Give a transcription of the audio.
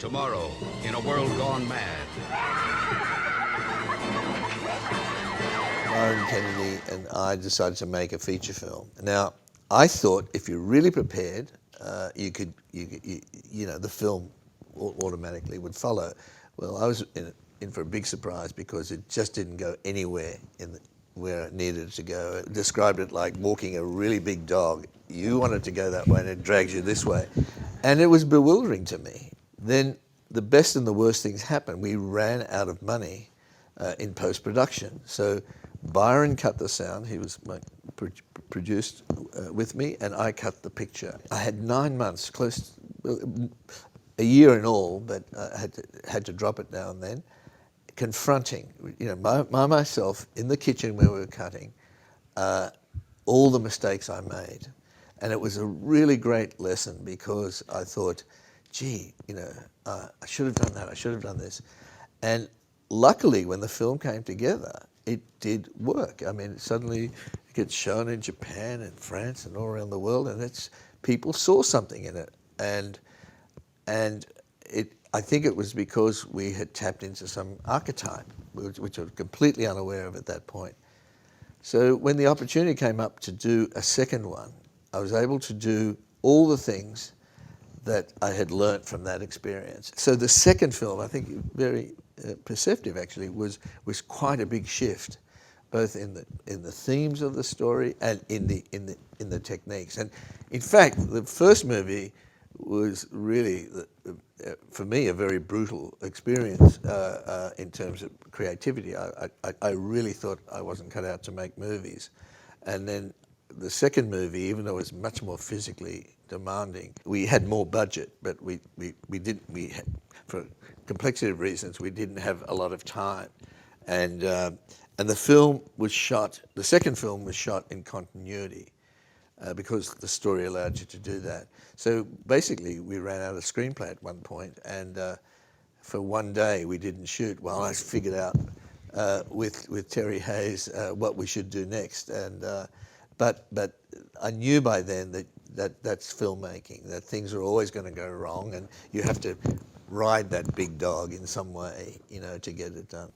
Tomorrow, in a world gone mad. Byron Kennedy and I decided to make a feature film. Now, I thought if you're really prepared, the film automatically would follow. Well, I was in for a big surprise because it just didn't go anywhere where it needed to go. I described it like walking a really big dog. You want it to go that way and it drags you this way. And it was bewildering to me. Then the best and the worst things happened. We ran out of money in post-production. So Byron cut the sound. He was produced with me, and I cut the picture. I had 9 months, a year in all, but I had to drop it now and then, confronting, myself in the kitchen where we were cutting, all the mistakes I made. And it was a really great lesson because I thought, gee, I should have done that, I should have done this. And luckily, when the film came together, it did work. I mean, suddenly it gets shown in Japan and France and all around the world, and people saw something in it. And I think it was because we had tapped into some archetype, which I was completely unaware of at that point. So when the opportunity came up to do a second one, I was able to do all the things that I had learnt from that experience. So the second film, I think very perceptive actually, was quite a big shift, both in the themes of the story and in the techniques. And in fact, the first movie was really, for me, a very brutal experience in terms of creativity. I really thought I wasn't cut out to make movies. And then the second movie, even though it was much more physically demanding, we had more budget, but for complexity of reasons, we didn't have a lot of time. And the film was shot, the second film was shot in continuity because the story allowed you to do that. So basically, we ran out of screenplay at one point, and for one day we didn't shoot while I figured out with Terry Hayes what we should do next. And but I knew by then that's filmmaking, that things are always going to go wrong, and you have to ride that big dog in some way, to get it done.